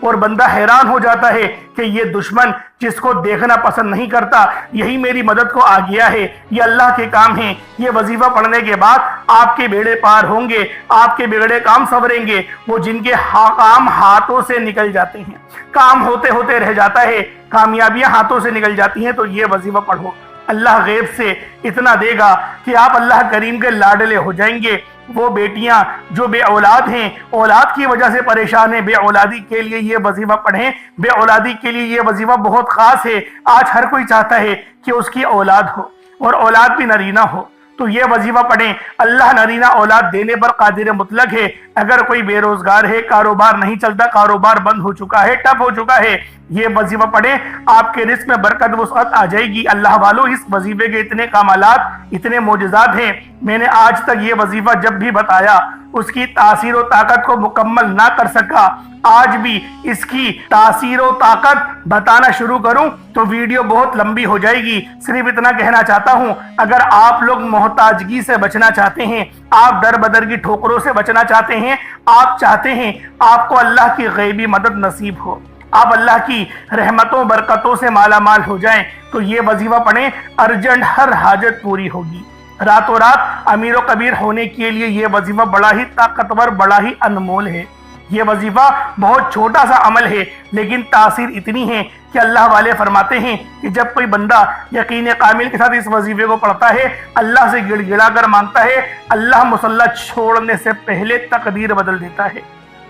اور بندہ حیران ہو جاتا ہے کہ یہ دشمن جس کو دیکھنا پسند نہیں کرتا یہی میری مدد کو آ گیا ہے۔ یہ اللہ کے کام ہیں۔ یہ وظیفہ پڑھنے کے بعد آپ کے بیڑے پار ہوں گے، آپ کے بگڑے کام سنوریں گے۔ وہ جن کے کام ہاتھوں سے نکل جاتے ہیں، کام ہوتے ہوتے رہ جاتا ہے، کامیابیاں ہاتھوں سے نکل جاتی ہیں، تو یہ وظیفہ پڑھو۔ اللہ غیب سے اتنا دے گا کہ آپ اللہ کریم کے لاڈلے ہو جائیں گے۔ وہ بیٹیاں جو بے اولاد ہیں، اولاد کی وجہ سے پریشان ہیں، بے اولادی کے لیے یہ وظیفہ پڑھیں۔ بے اولادی کے لیے یہ وظیفہ بہت خاص ہے۔ آج ہر کوئی چاہتا ہے کہ اس کی اولاد ہو اور اولاد بھی نرینہ ہو، تو یہ وظیفہ پڑھیں۔ اللہ نرینہ اولاد دینے پر قادر مطلق ہے۔ اگر کوئی بے روزگار ہے، کاروبار نہیں چلتا، کاروبار بند ہو چکا ہے، ٹپ ہو چکا ہے، یہ وظیفہ پڑھیں، آپ کے رزق میں برکت وسعت آ جائے گی۔ اللہ والو، اس وظیفے کے اتنے کمالات، اتنے معجزات ہیں۔ میں نے آج تک یہ وظیفہ جب بھی بتایا اس کی تاثیر و طاقت کو مکمل نہ کر سکا۔ آج بھی اس کی تاثیر و طاقت بتانا شروع کروں تو ویڈیو بہت لمبی ہو جائے گی۔ صرف اتنا کہنا چاہتا ہوں، اگر آپ لوگ محتاجگی سے بچنا چاہتے ہیں، آپ در بدر کی ٹھوکروں سے بچنا چاہتے ہیں، آپ چاہتے ہیں آپ کو اللہ کی غیبی مدد نصیب ہو، آپ اللہ کی رحمتوں برکتوں سے مالا مال ہو جائیں، تو یہ وظیفہ پڑھیں، ارجنٹ ہر حاجت پوری ہوگی۔ راتوں رات امیر و کبیر ہونے کے لیے یہ وظیفہ بڑا ہی طاقتور، بڑا ہی انمول ہے۔ یہ وظیفہ بہت چھوٹا سا عمل ہے، لیکن تاثیر اتنی ہے کہ اللہ والے فرماتے ہیں کہ جب کوئی بندہ یقین کامل کے ساتھ اس وظیفے کو پڑھتا ہے، اللہ سے گڑ گڑا کر مانگتا ہے، اللہ مسلح چھوڑنے سے پہلے تقدیر بدل دیتا ہے۔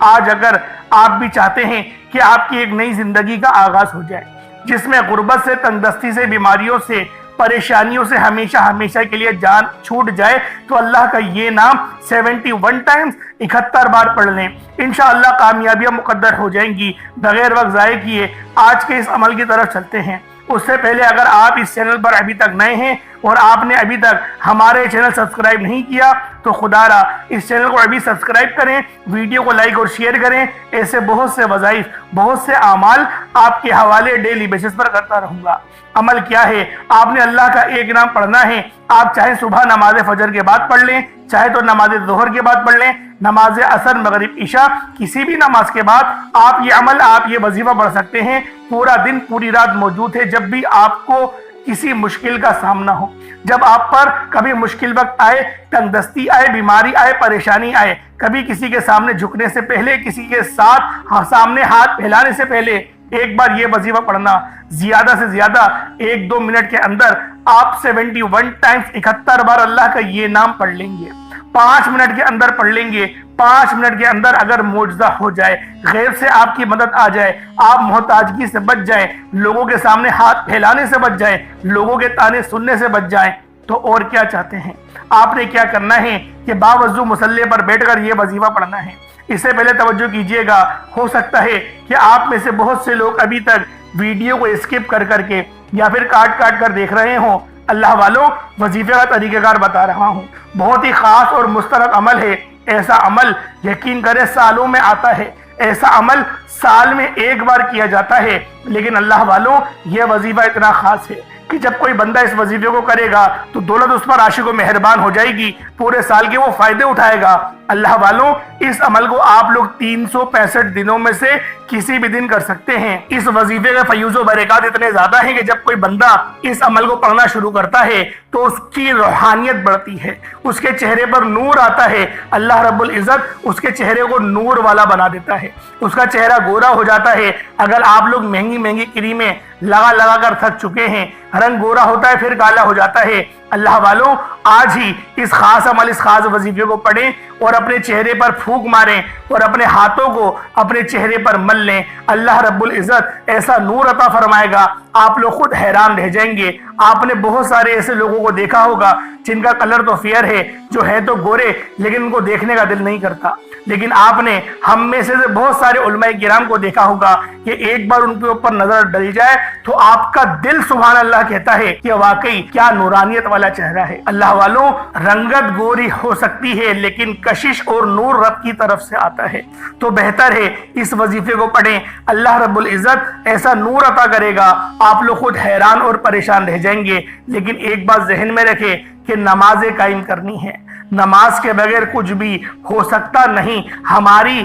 آج اگر آپ بھی چاہتے ہیں کہ آپ کی ایک نئی زندگی کا آغاز ہو جائے، جس میں غربت سے، تنگدستی سے، بیماریوں سے، پریشانیوں سے ہمیشہ ہمیشہ کے لیے جان چھوٹ جائے، تو اللہ کا یہ نام 71 ٹائمز 71 بار پڑھ لیں، انشاءاللہ کامیابیاں مقدر ہو جائیں گی۔ بغیر وقت ضائع کیے آج کے اس عمل کی طرف چلتے ہیں۔ اس سے پہلے اگر آپ اس چینل پر ابھی تک نئے ہیں اور آپ نے ابھی تک ہمارے چینل سبسکرائب نہیں کیا تو خدا را اس چینل کو ابھی سبسکرائب کریں، ویڈیو کو لائک اور شیئر کریں۔ ایسے بہت سے وظائف، بہت سے اعمال آپ کے حوالے ڈیلی بیسس پر کرتا رہوں گا۔ عمل کیا ہے؟ آپ نے اللہ کا ایک نام پڑھنا ہے۔ آپ چاہے صبح نماز فجر کے بعد پڑھ لیں، چاہے تو نماز ظہر کے بعد پڑھ لیں، نماز عصر، مغرب، عشاء، کسی بھی نماز کے بعد آپ یہ عمل، آپ یہ وظیفہ پڑھ سکتے ہیں۔ پورا دن پوری رات موجود ہے۔ جب بھی آپ کو کسی مشکل کا سامنا ہو، جب آپ پر کبھی مشکل وقت آئے، تنگدستی آئے، بیماری آئے، پریشانی آئے، کبھی کسی کے سامنے جھکنے سے پہلے، کسی کے ساتھ سامنے ہاتھ پھیلانے سے پہلے ایک بار یہ وظیفہ پڑھنا، زیادہ سے زیادہ 1-2 منٹ کے اندر آپ 71 ٹائمز 71 بار اللہ کا یہ نام پڑھ لیں گے۔ 5 منٹ کے اندر پڑھ لیں گے۔ 5 منٹ کے اندر اگر معجزہ ہو جائے، غیب سے آپ کی مدد آ جائے، آپ محتاجگی سے بچ جائیں، لوگوں کے سامنے ہاتھ پھیلانے سے بچ جائیں، لوگوں کے تانے سننے سے بچ جائیں، تو اور کیا چاہتے ہیں؟ آپ نے کیا کرنا ہے کہ باوضو مصلی پر بیٹھ کر یہ وظیفہ پڑھنا ہے۔ اس سے پہلے توجہ کیجئے گا، ہو سکتا ہے کہ آپ میں سے بہت سے لوگ ابھی تک ویڈیو کو اسکپ کر کر کے یا پھر کاٹ کاٹ کر دیکھ رہے ہوں۔ اللہ والوں، وظیفے کا طریقہ کار بتا رہا ہوں، بہت ہی خاص اور مسترد عمل ہے۔ ایسا عمل یقین کرے سالوں میں آتا ہے، ایسا عمل سال میں ایک بار کیا جاتا ہے، لیکن اللہ والوں یہ وظیفہ اتنا خاص ہے کہ جب کوئی بندہ اس وظیفے کو کرے گا تو دولت اس پر عاشق و مہربان ہو جائے گی، پورے سال کے وہ فائدے اٹھائے گا۔ اللہ والوں، اس عمل کو آپ لوگ 365 دنوں میں سے کسی بھی دن کر سکتے ہیں۔ اس وظیفے کے فیوز و برکات اتنے زیادہ ہیں کہ جب کوئی بندہ اس عمل کو پڑھنا شروع کرتا ہے تو اس کی روحانیت بڑھتی ہے، اس کے چہرے پر نور آتا ہے۔ اللہ رب العزت اس کے چہرے کو نور والا بنا دیتا ہے، اس کا چہرہ گورا ہو جاتا ہے۔ اگر آپ لوگ مہنگی مہنگی کریمیں لگا لگا کر تھک چکے ہیں، رنگ گورا ہوتا ہے پھر کالا ہو جاتا ہے۔ اللہ والوں، آج ہی اس خاص عمل، اس خاص وظیفے کو پڑھیں اور اپنے چہرے پر پھونک ماریں اور اپنے ہاتھوں کو اپنے چہرے پر مل لیں۔ اللہ رب العزت ایسا نور عطا فرمائے گا، آپ لوگ خود حیران رہ جائیں گے۔ آپ نے بہت سارے ایسے لوگوں کو دیکھا ہوگا جن کا کلر تو فیئر ہے، جو ہے تو گورے، لیکن ان کو دیکھنے کا دل نہیں کرتا۔ لیکن آپ نے ہم میں سے بہت سارے علماء کرام کو دیکھا ہوگا کہ ایک بار ان کے اوپر نظر ڈل جائے تو آپ کا دل سبحان اللہ کہتا ہے کہ واقعی کیا نورانیت والا چہرہ ہے۔ اللہ والوں، رنگت گوری ہو سکتی ہے لیکن کشش اور نور رب کی طرف سے آتا ہے، تو بہتر ہے اس وظیفے کو پڑھیں۔ اللہ رب العزت ایسا نور عطا کرے گا، آپ لوگ خود حیران اور پریشان رہ جائیں گے۔ لیکن ایک بات ذہن میں رکھیں کہ نمازیں قائم کرنی ہے، نماز کے بغیر کچھ بھی ہو سکتا نہیں۔ ہماری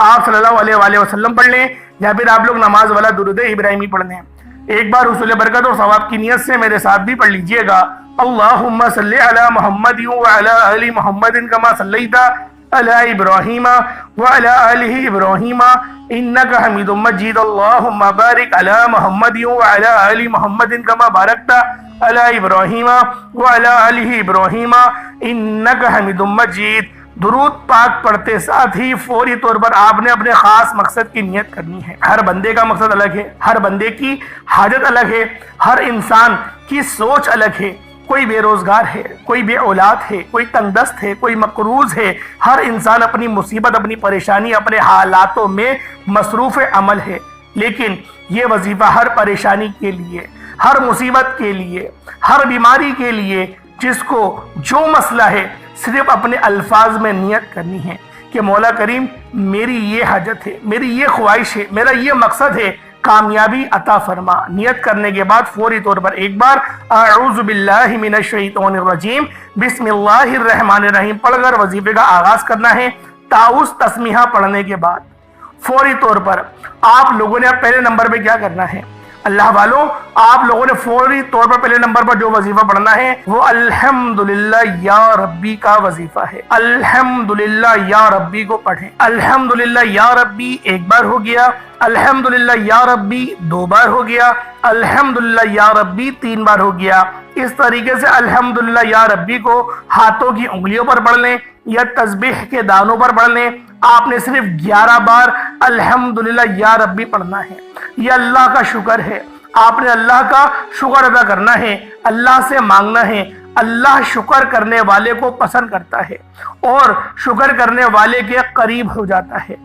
آپ صلی اللہ علیہ وآلہ وسلم پڑھ لیں یا پھر آپ لوگ نماز والا درود ابراہیمی پڑھ لیں۔ ایک بار حصول برکت اور ثواب کی نیت سے میرے ساتھ بھی پڑھ لیجئے گا۔ اللہم صلی علی محمد وعلی آل محمد کما صلیت علی ابراہیم وعلی آل ابراہیم انک حمید مجید۔ اللہم بارک علی محمد وعلی آل محمد کما بارکت علی ابراہیم وعلی آل ابراہیم انک حمید مجید۔ درود پاک پڑھتے ساتھ ہی فوری طور پر آپ نے اپنے خاص مقصد کی نیت کرنی ہے۔ ہر بندے کا مقصد الگ ہے، ہر بندے کی حاجت الگ ہے، ہر انسان کی سوچ الگ ہے۔ کوئی بے روزگار ہے، کوئی بے اولاد ہے، کوئی تنگ دست ہے، کوئی مقروض ہے۔ ہر انسان اپنی مصیبت، اپنی پریشانی، اپنے حالاتوں میں مصروف عمل ہے، لیکن یہ وظیفہ ہر پریشانی کے لیے، ہر مصیبت کے لیے، ہر بیماری کے لیے، جس کو جو مسئلہ ہے صرف اپنے الفاظ میں نیت کرنی ہے کہ مولا کریم میری یہ حاجت ہے، میری یہ خواہش ہے، میرا یہ مقصد ہے، کامیابی عطا فرما۔ نیت کرنے کے بعد فوری طور پر ایک بار اعوذ باللہ من الشیطان الرجیم بسم اللہ الرحمن الرحیم پڑھ کر وظیفے کا آغاز کرنا ہے۔ تعوذ تسمیہ پڑھنے کے بعد فوری طور پر آپ لوگوں نے پہلے نمبر پہ کیا کرنا ہے؟ اللہ والوں، آپ لوگوں نے فوری طور پر پہلے نمبر پر جو وظیفہ پڑھنا ہے وہ الحمدللہ یا ربی کا وظیفہ ہے۔ الحمدللہ یا ربی کو پڑھیں۔ الحمدللہ یا ربی ایک بار ہو گیا، الحمدللہ یا ربی دو بار ہو گیا، الحمدللہ یا ربی تین بار ہو گیا۔ اس طریقے سے الحمدللہ یا ربی کو ہاتھوں کی انگلیوں پر پڑھ لیں یا تسبیح کے دانوں پر پڑھ لیں۔ آپ نے صرف 11 بار الحمدللہ یا ربی پڑھنا ہے۔ یہ اللہ کا شکر ہے، آپ نے اللہ کا شکر ادا کرنا ہے، اللہ سے مانگنا ہے۔ اللہ شکر کرنے والے کو پسند کرتا ہے اور شکر کرنے والے کے قریب ہو جاتا ہے۔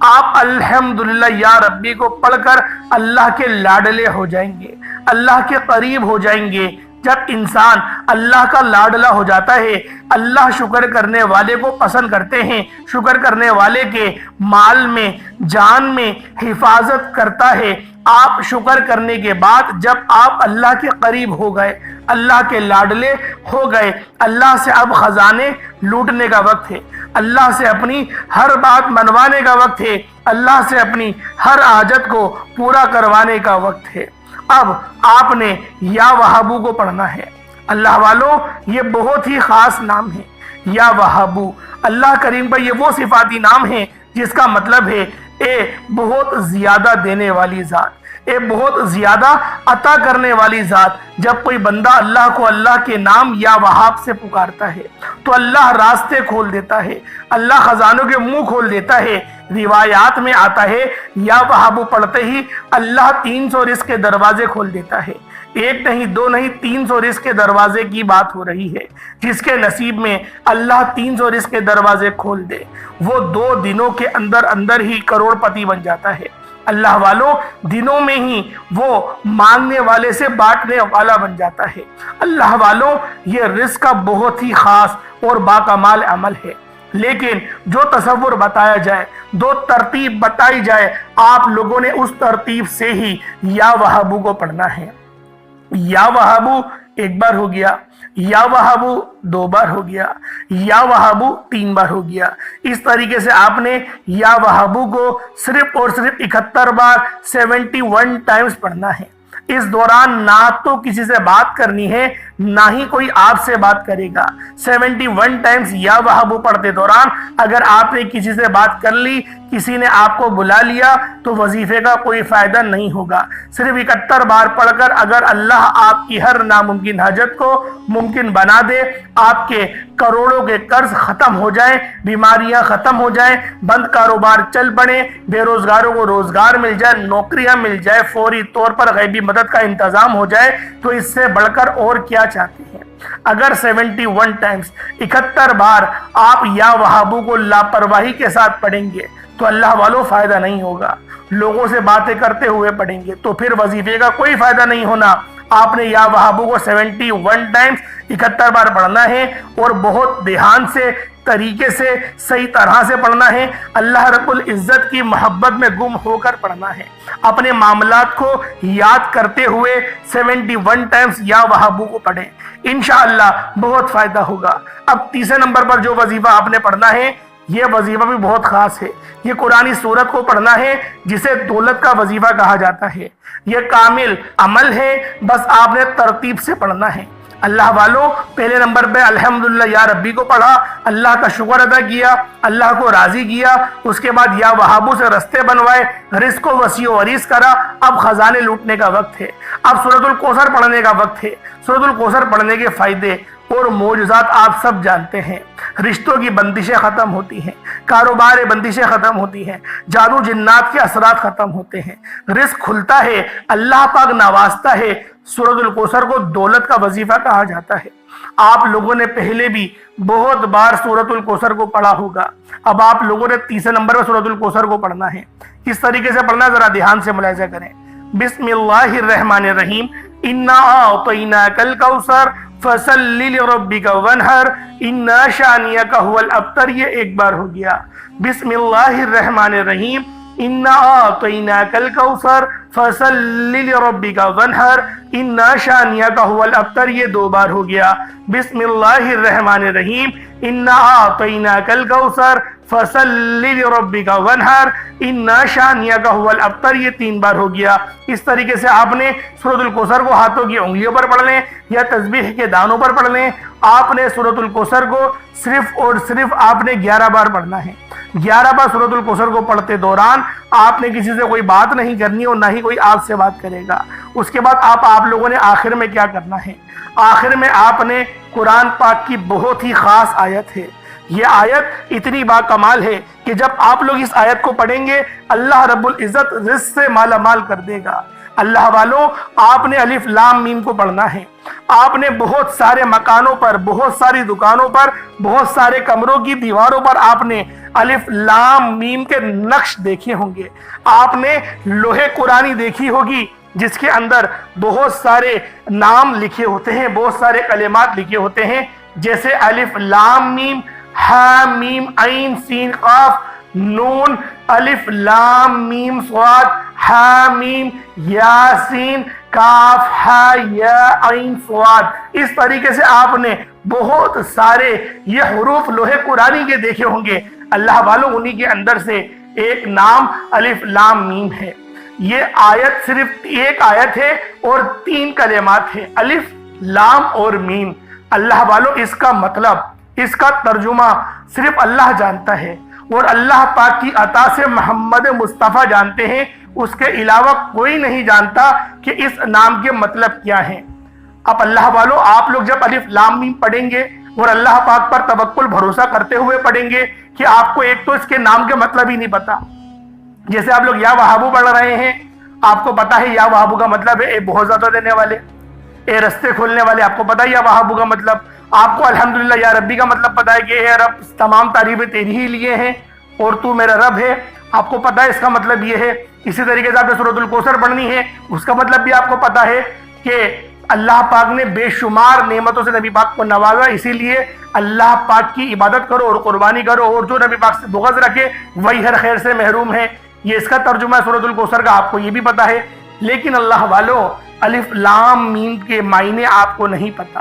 آپ الحمدللہ یا ربی کو پڑھ کر اللہ کے لاڈلے ہو جائیں گے، اللہ کے قریب ہو جائیں گے۔ جب انسان اللہ کا لاڈلا ہو جاتا ہے، اللہ شکر کرنے والے کو پسند کرتے ہیں، شکر کرنے والے کے مال میں، جان میں حفاظت کرتا ہے۔ آپ شکر کرنے کے بعد جب آپ اللہ کے قریب ہو گئے، اللہ کے لاڈلے ہو گئے، اللہ سے اب خزانے لوٹنے کا وقت ہے، اللہ سے اپنی ہر بات منوانے کا وقت ہے، اللہ سے اپنی ہر حاجت کو پورا کروانے کا وقت ہے۔ اب آپ نے یا وہابو کو پڑھنا ہے۔ اللہ والوں، یہ بہت ہی خاص نام ہے یا وہابو۔ اللہ کریم کا یہ وہ صفاتی نام ہے جس کا مطلب ہے اے بہت زیادہ دینے والی ذات، اے بہت زیادہ عطا کرنے والی ذات۔ جب کوئی بندہ اللہ کو اللہ کے نام یا وہاب سے پکارتا ہے تو اللہ راستے کھول دیتا ہے، اللہ خزانوں کے منہ کھول دیتا ہے۔ روایات میں آتا ہے یا وہابو پڑھتے ہی اللہ 300 رزق کے دروازے کھول دیتا ہے۔ ایک نہیں، دو نہیں، 300 رزق کے دروازے کی بات ہو رہی ہے۔ جس کے نصیب میں اللہ 300 رزق کے دروازے کھول دے، وہ 2 دنوں کے اندر ہی کروڑ پتی بن جاتا ہے۔ اللہ والوں، دنوں میں ہی وہ مانگنے والے سے بانٹنے والا بن جاتا ہے۔ اللہ والوں، یہ رزق کا بہت ہی خاص اور باکمال عمل ہے، لیکن جو تصور بتایا جائے، دو ترتیب بتائی جائے، آپ لوگوں نے اس ترتیب سے ہی یا وہابو کو پڑھنا ہے۔ یا وہابو ایک بار ہو گیا، یا وہابو 2 بار ہو گیا، یا وہابو 3 بار ہو گیا۔ اس طریقے سے آپ نے یا وہابو کو صرف اور صرف 71 بار 71 ٹائمز پڑھنا ہے۔ اس دوران نہ تو کسی سے بات کرنی ہے، نہ ہی کوئی آپ سے بات کرے گا۔ 71 ٹائمز یا وہابو پڑھتے دوران اگر آپ نے کسی سے بات کر لی، کسی نے آپ کو بلا لیا، تو وظیفے کا کوئی فائدہ نہیں ہوگا۔ صرف 71 بار پڑھ کر اگر اللہ آپ کی ہر ناممکن حاجت کو ممکن بنا دے، آپ کے کروڑوں کے قرض ختم ہو جائیں، بیماریاں ختم ہو جائیں، بند کاروبار چل پڑے، بے روزگاروں کو روزگار مل جائے، نوکریاں مل جائے، فوری طور پر غیبی مدد کا انتظام ہو جائے، تو اس سے بڑھ کر اور کیا چاہتے ہیں؟ اگر 71 ٹائمز 71 بار آپ یا وہابو کو لاپرواہی کے ساتھ پڑھیں گے تو اللہ والوں فائدہ نہیں ہوگا۔ لوگوں سے باتیں کرتے ہوئے پڑھیں گے تو پھر وظیفے کا کوئی فائدہ نہیں ہونا۔ آپ نے یا وہابو کو 71 ٹائمز 71 بار پڑھنا ہے اور بہت دھیان سے، طریقے سے، صحیح طرح سے پڑھنا ہے۔ اللہ رب العزت کی محبت میں گم ہو کر پڑھنا ہے۔ اپنے معاملات کو یاد کرتے ہوئے 71 ٹائمز یا وہابو کو پڑھیں، انشاءاللہ بہت فائدہ ہوگا۔ اب تیسرے نمبر پر جو وظیفہ آپ نے پڑھنا ہے یہ وظیفہ بھی بہت خاص ہے۔ یہ قرآنی سورت کو پڑھنا ہے جسے دولت کا وظیفہ کہا جاتا ہے۔ یہ کامل عمل ہے، بس آپ نے ترتیب سے پڑھنا ہے۔ اللہ والوں، پہلے نمبر پہ الحمدللہ یا ربی کو پڑھا، اللہ کا شکر ادا کیا، اللہ کو راضی کیا، اس کے بعد یا وہابو سے رستے بنوائے، رزق کو وسیع و عریض کرا۔ اب خزانے لوٹنے کا وقت ہے، اب سورۃ الکوثر پڑھنے کا وقت ہے۔ سورۃ الکوثر پڑھنے کے فائدے اور معجزات آپ سب جانتے ہیں۔ رشتوں کی بندشیں ختم ہوتی ہیں، کاروبار بندشیں ختم ہوتی ہیں، جادو جنات کے اثرات ختم ہوتے ہیں، رزق کھلتا ہے، اللہ پاک نوازتا ہے۔ سورۃ الکوثر کو دولت کا وظیفہ کہا جاتا ہے۔ آپ لوگوں نے پہلے بھی بہت بار سورۃ الکوثر کو پڑھا ہوگا، اب آپ لوگوں نے تیسرے نمبر پر سورۃ الکوثر کو پڑھنا ہے۔ کس طریقے سے پڑھنا ہے ذرا دھیان سے ملاحظہ کریں۔ بسم اللہ الرحمن الرحیم، انا اعطیناک الکوثر فصلی لربک وانحر انا شانئک ھو الابتر۔ یہ ایک بار ہو گیا۔ بسم اللہ الرحمن الرحیم، انا اعطیناک الکوثر فصلی لربک وانحر انا شانئک ھو الابتر۔ یہ دو بار ہو گیا۔ بسم اللہ الرحمن الرحیم، انا اعطیناک الکوثر فصلی لربک وانحر انا شانئک ھو الابتر۔ یہ تین بار ہو گیا۔ اس طریقے سے آپ نے سورۃ الکوثر کو ہاتھوں کی انگلیوں پر پڑھ لیں یا تسبیح کے دانوں پر پڑھ لیں۔ آپ نے سورۃ الکوثر کو صرف اور صرف آپ نے 11 بار پڑھنا ہے۔ 11 بار سورۃ الکوثر کو پڑھتے دوران آپ نے کسی سے کوئی بات نہیں کرنی اور نہ ہی کوئی آپ سے بات کرے گا۔ اس کے بعد آپ لوگوں نے آخر میں کیا کرنا ہے؟ آخر میں آپ نے قرآن پاک کی بہت ہی خاص آیت ہے۔ یہ آیت اتنی با کمال ہے کہ جب آپ لوگ اس آیت کو پڑھیں گے اللہ رب العزت رزق سے مالا مال کر دے گا۔ اللہ والوں، آپ نے الف لام میم کو پڑھنا ہے۔ آپ نے بہت سارے مکانوں پر، بہت ساری دکانوں پر، بہت سارے کمروں کی دیواروں پر آپ نے الف لام میم کے نقش دیکھے ہوں گے۔ آپ نے لوہے قرآنی دیکھی ہوگی جس کے اندر بہت سارے نام لکھے ہوتے ہیں، بہت سارے کلمات لکھے ہوتے ہیں، جیسے الف لام میم، ہا میم عین سین قاف نون، الف لام میم صاد، ہا میم یاسین کاف ہا یا عین صاد۔ اس طریقے سے آپ نے بہت سارے یہ حروف لوہے قرآنی کے دیکھے ہوں گے۔ اللہ والوں، انہی کے اندر سے ایک نام الف لام میم ہے۔ یہ آیت صرف ایک آیت ہے اور 3 کلمات ہیں، الف لام اور میم۔ اللہ والوں، اس کا مطلب، اس کا ترجمہ صرف اللہ جانتا ہے اور اللہ پاک کی عطا سے محمد مصطفیٰ جانتے ہیں۔ اس کے علاوہ کوئی نہیں جانتا کہ اس نام کے مطلب کیا ہیں۔ اب اللہ والوں، آپ لوگ جب الف لام میم پڑھیں گے اور اللہ پاک پر توکل بھروسہ کرتے ہوئے پڑھیں گے کہ آپ کو ایک تو اس کے نام کے مطلب ہی نہیں پتا۔ جیسے آپ لوگ یا وہابو پڑھ رہے ہیں، آپ کو پتا ہے یا وہابو کا مطلب ہے اے بہت زیادہ دینے والے، اے رستے کھولنے والے، آپ کو پتا ہے یا وہابو کا مطلب۔ آپ کو الحمدللہ یا ربی کا مطلب پتا ہے کہ اے رب تمام تعریفیں تیری ہی لیے ہیں اور تو میرا رب ہے، آپ کو پتا ہے اس کا مطلب یہ ہے۔ اسی طریقے سے آپ نے سورۃ الکوثر پڑھنی ہے، اس کا مطلب بھی آپ کو پتا ہے کہ اللہ پاک نے بے شمار نعمتوں سے نبی پاک کو نوازا، اسی لیے اللہ پاک کی عبادت کرو اور قربانی کرو، اور جو نبی پاک سے بغض رکھے وہی ہر خیر سے محروم ہے۔ یہ اس کا ترجمہ ہے سورۃ الکوثر کا، آپ کو یہ بھی پتا ہے۔ لیکن اللہ والوں، الف لام میم کے معنی آپ کو نہیں پتا۔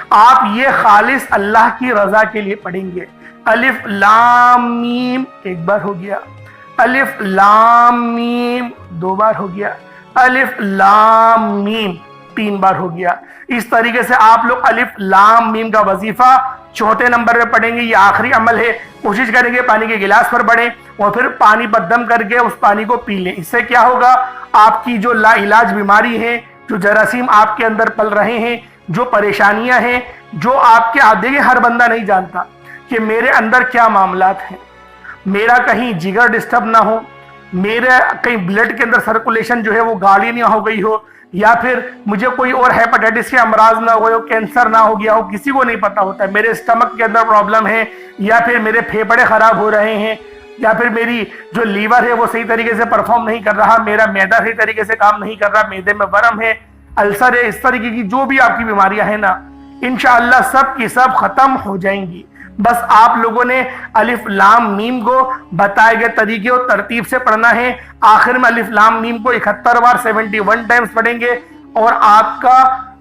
آپ یہ خالص اللہ کی رضا کے لیے پڑھیں گے۔ الف لام میم ایک بار ہو گیا، الف لام میم 2 بار ہو گیا، الف لام میم 3 بار ہو گیا۔ اس طریقے سے آپ لوگ الف لام میم کا وظیفہ 4تھے نمبر پہ پڑھیں گے۔ یہ آخری عمل ہے، کوشش کریں گے پانی کے گلاس پر پڑھیں اور پھر پانی پر دم کر کے اس پانی کو پی لیں۔ اس سے کیا ہوگا؟ آپ کی جو لا علاج بیماری ہے، جو جراثیم آپ کے اندر پل رہے ہیں، جو پریشانیاں ہیں، جو آپ کے دیکھیں ہر بندہ نہیں جانتا کہ میرے اندر کیا معاملات ہیں، میرا کہیں جگر ڈسٹرب نہ ہو، میرے کہیں بلڈ کے اندر سرکولیشن جو ہے وہ گاڑی نہ ہو گئی ہو، یا پھر مجھے کوئی اور ہیپاٹائٹس کے امراض نہ ہوئے ہو، کینسر نہ ہو گیا ہو، کسی کو نہیں پتا ہوتا ہے۔ میرے اسٹمک کے اندر پرابلم ہے، یا پھر میرے پھیپھڑے خراب ہو رہے ہیں، یا پھر میری جو لیور ہے وہ صحیح طریقے سے پرفارم نہیں کر رہا، میرا معدہ صحیح طریقے سے کام نہیں کر رہا، معدے میں ورم ہے، السر ہے، اس طریقے کی جو بھی آپ کی بیماریاں ہیں نا، انشاءاللہ سب کی سب ختم ہو جائیں گی۔ بس آپ لوگوں نے الف لام میم کو بتائے گئے طریقے اور ترتیب سے پڑھنا ہے۔ آخر میں الف لام میم کو 71 بار 71 ٹائمز پڑھیں گے اور آپ کا